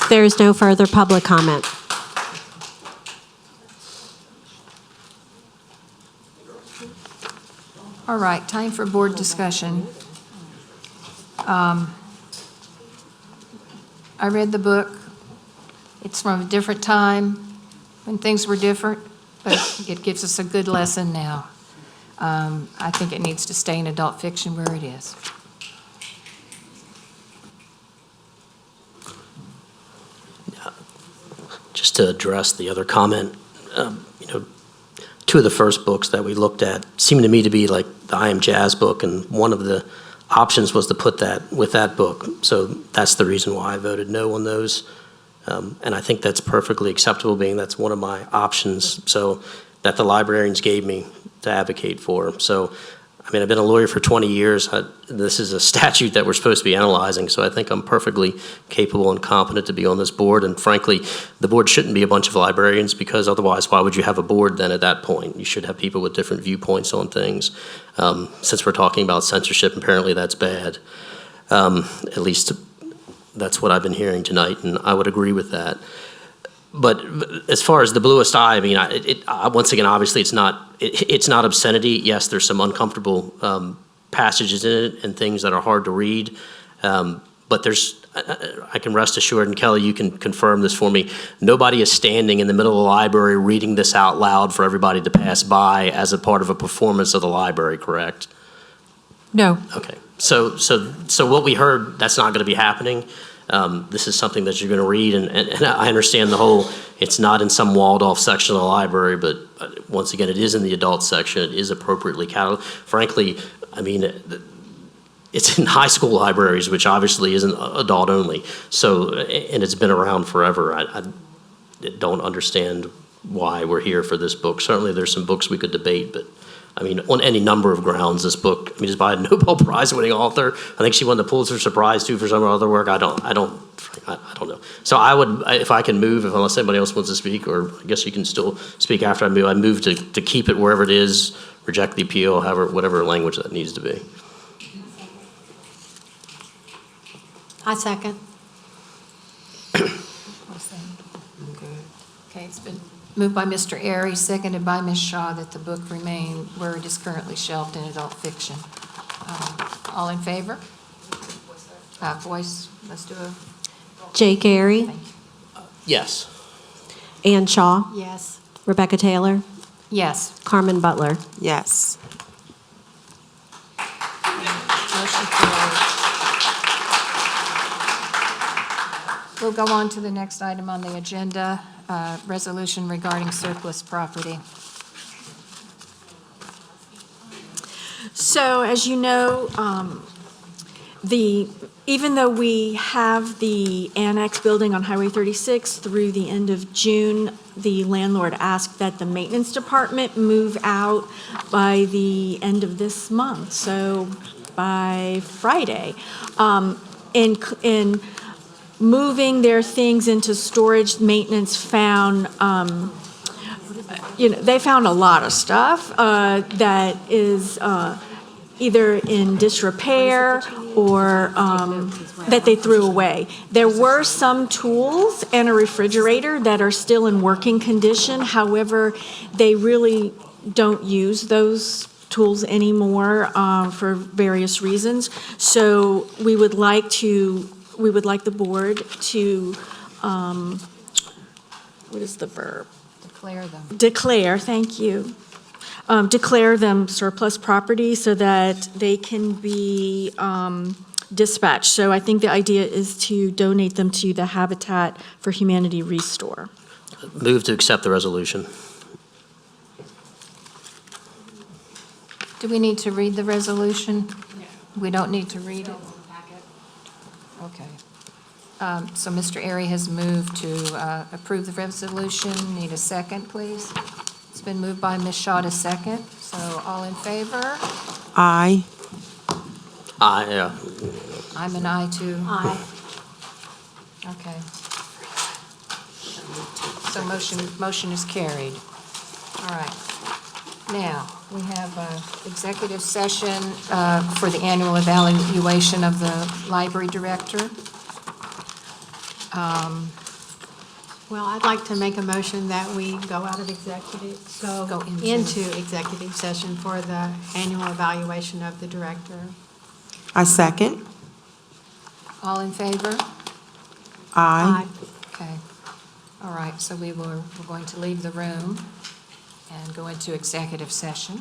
There is no further public comment. All right, time for board discussion. I read the book. It's from a different time when things were different, but it gives us a good lesson now. I think it needs to stay in adult fiction where it is. Just to address the other comment, two of the first books that we looked at seemed to me to be like the I Am Jazz book, and one of the options was to put that with that book. So that's the reason why I voted no on those. And I think that's perfectly acceptable, being that's one of my options, so that the librarians gave me to advocate for. So, I mean, I've been a lawyer for 20 years. This is a statute that we're supposed to be analyzing, so I think I'm perfectly capable and competent to be on this board. And frankly, the board shouldn't be a bunch of librarians, because otherwise, why would you have a board then at that point? You should have people with different viewpoints on things. Since we're talking about censorship, apparently that's bad. At least that's what I've been hearing tonight, and I would agree with that. But as far as the Bluest eye, I mean, once again, obviously it's not obscenity. Yes, there's some uncomfortable passages in it and things that are hard to read. But I can rest assured, and Kelly, you can confirm this for me, nobody is standing in the middle of the library reading this out loud for everybody to pass by as a part of a performance of the library, correct? No. Okay. So what we heard, that's not going to be happening. This is something that you're going to read, and I understand the whole, it's not in some walled-off section of the library, but once again, it is in the adult section. It is appropriately cataloged. Frankly, I mean, it's in high school libraries, which obviously isn't adult-only. So, and it's been around forever. I don't understand why we're here for this book. Certainly, there's some books we could debate, but I mean, on any number of grounds, this book, I mean, it's by a Nobel Prize-winning author. I think she won the Pulitzer Prize too for some other work. I don't know. So I would, if I can move, unless anybody else wants to speak, or I guess you can still speak after I move. I move to keep it wherever it is, reject the appeal, however, whatever language that needs to be. I second. Okay, it's been moved by Mr. Airy, seconded by Ms. Shaw, that the book remain where it is currently shelved in adult fiction. All in favor? Voice, let's do a Jake Airy. thank you. Yes. Ann Shaw. Yes. Rebecca Taylor. Yes. Carmen Butler. Yes. Motion carries. We'll go on to the next item on the agenda, resolution regarding surplus property. So, as you know, even though we have the annex building on Highway 36 through the end of June, the landlord asked that the maintenance department move out by the end of this month, so by Friday. In moving their things into storage, maintenance found, they found a lot of stuff that is either in disrepair or that they threw away. There were some tools and a refrigerator that are still in working condition. However, they really don't use those tools anymore for various reasons. So we would like the board to, what is the verb? Declare them. Declare, thank you. Declare them surplus property so that they can be dispatched. So I think the idea is to donate them to the Habitat for Humanity Restore. Move to accept the resolution. Do we need to read the resolution? We don't need to read it? Okay. So Mr. Airy has moved to approve the resolution. Need a second, please? It's been moved by Ms. Shaw to second. So all in favor? Aye. Aye. I'm an aye too. Aye. Okay. So motion is carried. All right. Now, we have an executive session for the annual evaluation of the library director. Well, I'd like to make a motion that we go Go into- into executive session for the annual evaluation of the director. I second. All in favor? I. Okay. All right, so we're going to leave the room and go into executive session.